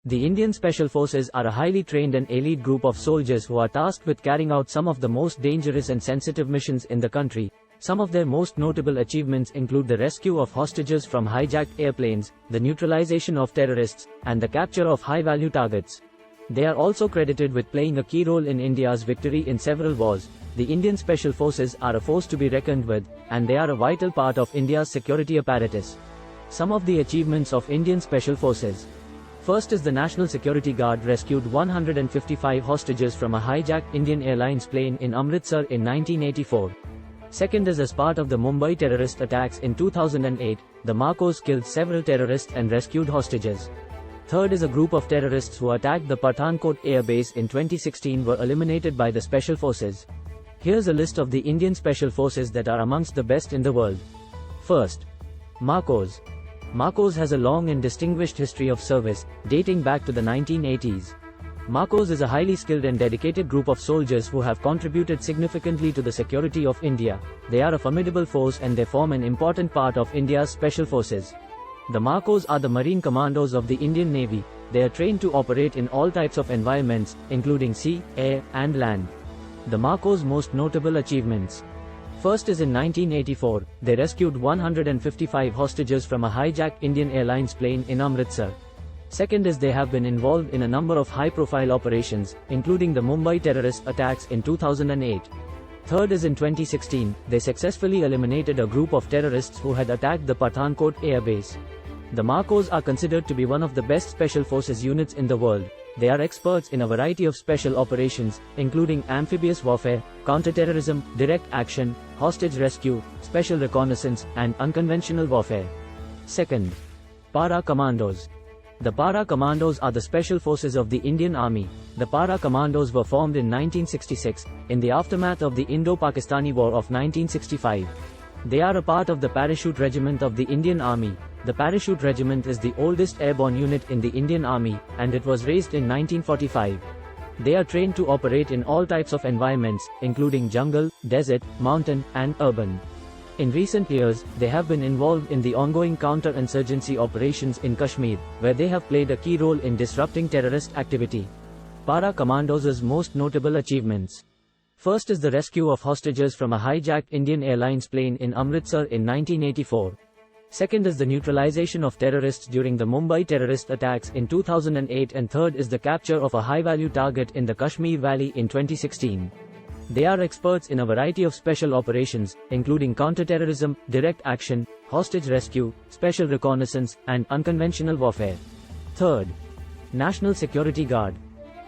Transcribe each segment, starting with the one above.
The Indian Special Forces are a highly trained and elite group of soldiers who are tasked with carrying out some of the most dangerous and sensitive missions in the country. Some of their most notable achievements include the rescue of hostages from hijacked airplanes, the neutralization of terrorists, and the capture of high-value targets. They are also credited with playing a key role in India's victory in several wars. The Indian Special Forces are a force to be reckoned with, and they are a vital part of India's security apparatus. Some of the achievements of Indian Special Forces. First is the National Security Guard rescued 155 hostages from a hijacked Indian Airlines plane in Amritsar in 1984. Second is as part of the Mumbai terrorist attacks in 2008, the Marcos killed several terrorists and rescued hostages. Third is a group of terrorists who attacked the Pathankot air base in 2016 were eliminated by the Special Forces. Here's a list of the Indian Special Forces that are amongst the best in the world. First, Marcos. Marcos has a long and distinguished history of service, dating back to the 1980s. Marcos is a highly skilled and dedicated group of soldiers who have contributed significantly to the security of India. They are a formidable force and they form an important part of India's special forces. The Marcos are the Marine Commandos of the Indian Navy. They are trained to operate in all types of environments, including sea, air, and land. The Marcos' most notable achievements. First is in 1984, they rescued 155 hostages from a hijacked Indian Airlines plane in Amritsar. Second is they have been involved in a number of high-profile operations, including the Mumbai terrorist attacks in 2008. Third is in 2016, they successfully eliminated a group of terrorists who had attacked the Pathankot air base. The Marcos are considered to be one of the best special forces units in the world. They are experts in a variety of special operations, including amphibious warfare, counter-terrorism, direct action, hostage rescue, special reconnaissance, and unconventional warfare. Second, Para Commandos. The Para Commandos are the special forces of the Indian Army. The Para Commandos were formed in 1966, in the aftermath of the Indo-Pakistani War of 1965. They are a part of the Parachute Regiment of the Indian Army. The Parachute Regiment is the oldest airborne unit in the Indian Army, and it was raised in 1945. They are trained to operate in all types of environments, including jungle, desert, mountain, and urban. In recent years, they have been involved in the ongoing counter-insurgency operations in Kashmir, where they have played a key role in disrupting terrorist activity. Para Commandos' most notable achievements. First is the rescue of hostages from a hijacked Indian Airlines plane in Amritsar in 1984. Second is the neutralization of terrorists during the Mumbai terrorist attacks in 2008, and third is the capture of a high-value target in the Kashmir Valley in 2016. They are experts in a variety of special operations, including counter-terrorism, direct action, hostage rescue, special reconnaissance, and unconventional warfare. Third, National Security Guard.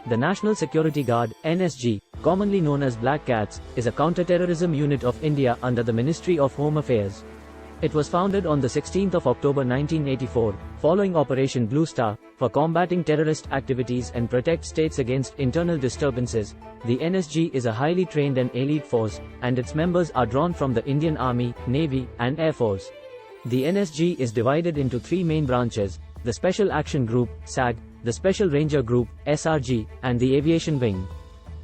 The National Security Guard, NSG, commonly known as Black Cats, is a counter-terrorism unit of India under the Ministry of Home Affairs. It was founded on the 16th of October 1984, following Operation Blue Star, for combating terrorist activities and protect states against internal disturbances. The NSG is a highly trained and elite force, and its members are drawn from the Indian Army, Navy, and Air Force. The NSG is divided into three main branches: the Special Action Group, SAG, the Special Ranger Group, SRG, and the Aviation Wing.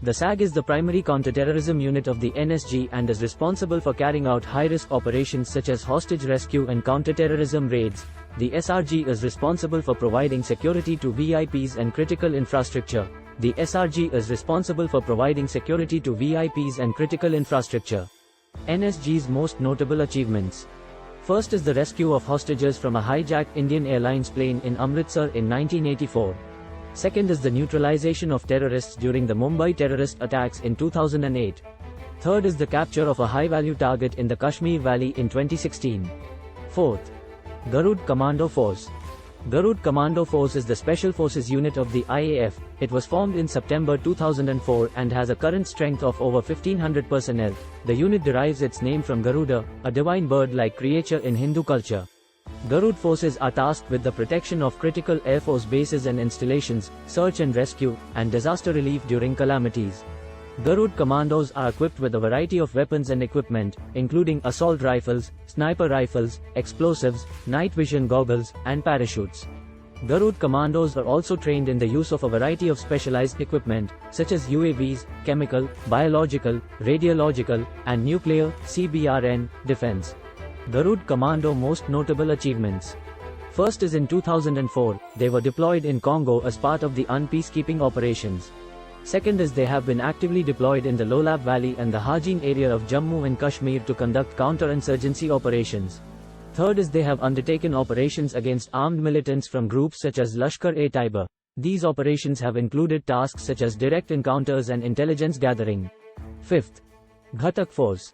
The SAG is the primary counter-terrorism unit of the NSG and is responsible for carrying out high-risk operations such as hostage rescue and counter-terrorism raids. The SRG is responsible for providing security to VIPs and critical infrastructure. The SRG is responsible for providing security to VIPs and critical infrastructure. NSG's most notable achievements. First is the rescue of hostages from a hijacked Indian Airlines plane in Amritsar in 1984. Second is the neutralization of terrorists during the Mumbai terrorist attacks in 2008. Third is the capture of a high-value target in the Kashmir Valley in 2016. Fourth, Garud Commando Force. Garud Commando Force is the special forces unit of the IAF. It was formed in September 2004 and has a current strength of over 1500 personnel. The unit derives its name from Garuda, a divine bird-like creature in Hindu culture. Garud forces are tasked with the protection of critical Air Force bases and installations, search and rescue, and disaster relief during calamities. Garud Commandos are equipped with a variety of weapons and equipment, including assault rifles, sniper rifles, explosives, night vision goggles, and parachutes. Garud Commandos are also trained in the use of a variety of specialized equipment, such as UAVs, chemical, biological, radiological, and nuclear, CBRN, defense. Garud Commando most notable achievements. First is in 2004, they were deployed in Congo as part of the peacekeeping operations. Second is they have been actively deployed in the Lolab Valley and the Hajin area of Jammu and Kashmir to conduct counter-insurgency operations. Third is they have undertaken operations against armed militants from groups such as Lashkar-e-Taiba. These operations have included tasks such as direct encounters and intelligence gathering. Fifth, Ghatak Force.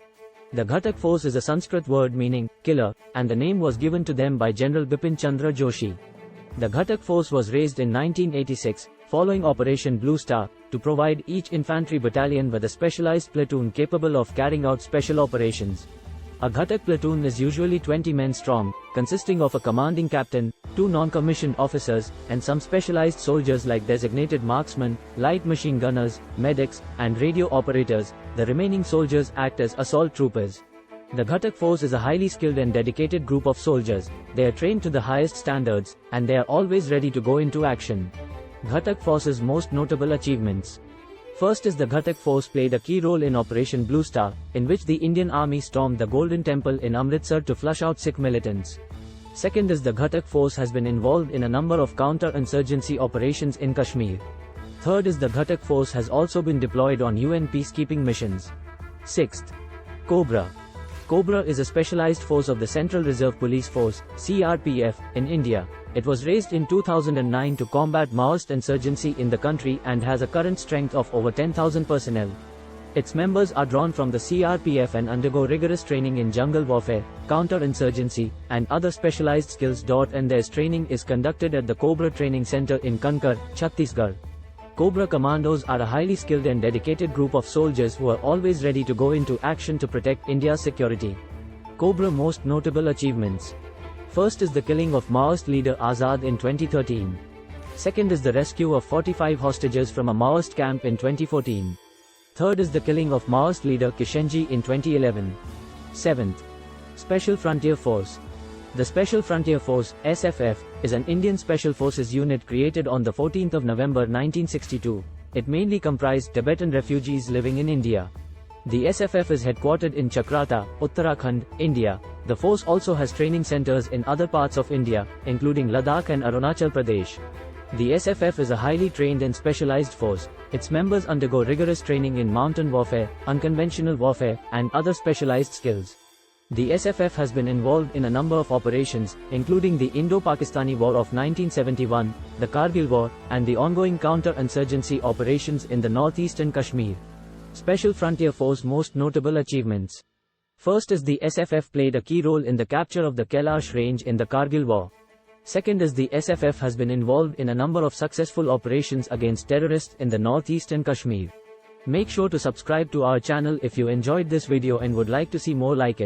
The Ghatak Force is a Sanskrit word meaning killer, and the name was given to them by General Bipin Chandra Joshi. The Ghatak Force was raised in 1986, following Operation Blue Star, to provide each infantry battalion with a specialized platoon capable of carrying out special operations. A Ghatak platoon is usually 20 men strong, consisting of a commanding captain, 2 non-commissioned officers, and some specialized soldiers like designated marksmen, light machine gunners, medics, and radio operators. The remaining soldiers act as assault troopers. The Ghatak Force is a highly skilled and dedicated group of soldiers. They are trained to the highest standards, and they are always ready to go into action. Ghatak Force's most notable achievements. First is the Ghatak Force played a key role in Operation Blue Star, in which the Indian Army stormed the Golden Temple in Amritsar to flush out Sikh militants. Second is the Ghatak Force has been involved in a number of counter-insurgency operations in Kashmir. Third is the Ghatak Force has also been deployed on UN peacekeeping missions. Sixth, COBRA. COBRA is a specialized force of the Central Reserve Police Force, CRPF, in India. It was raised in 2009 to combat Maoist insurgency in the country and has a current strength of over 10,000 personnel. Its members are drawn from the CRPF and undergo rigorous training in jungle warfare, counter-insurgency, and other specialized skills. And their training is conducted at the COBRA Training Center in Kankar, Chhattisgarh. COBRA Commandos are a highly skilled and dedicated group of soldiers who are always ready to go into action to protect India's security. COBRA most notable achievements. First is the killing of Maoist leader Azad in 2013. Second is the rescue of 45 hostages from a Maoist camp in 2014. Third is the killing of Maoist leader Kishenji in 2011. Seventh, Special Frontier Force. The Special Frontier Force, SFF, is an Indian Special Forces unit created on the 14th of November 1962. It mainly comprised Tibetan refugees living in India. The SFF is headquartered in Chakrata, Uttarakhand, India. The force also has training centers in other parts of India, including Ladakh and Arunachal Pradesh. The SFF is a highly trained and specialized force. Its members undergo rigorous training in mountain warfare, unconventional warfare, and other specialized skills. The SFF has been involved in a number of operations, including the Indo-Pakistani War of 1971, the Kargil War, and the ongoing counter-insurgency operations in the northeastern Kashmir. Special Frontier Force most notable achievements. First is the SFF played a key role in the capture of the Kailash Range in the Kargil War. Second is the SFF has been involved in a number of successful operations against terrorists in the northeastern Kashmir. Make sure to subscribe to our channel if you enjoyed this video and would like to see more like it.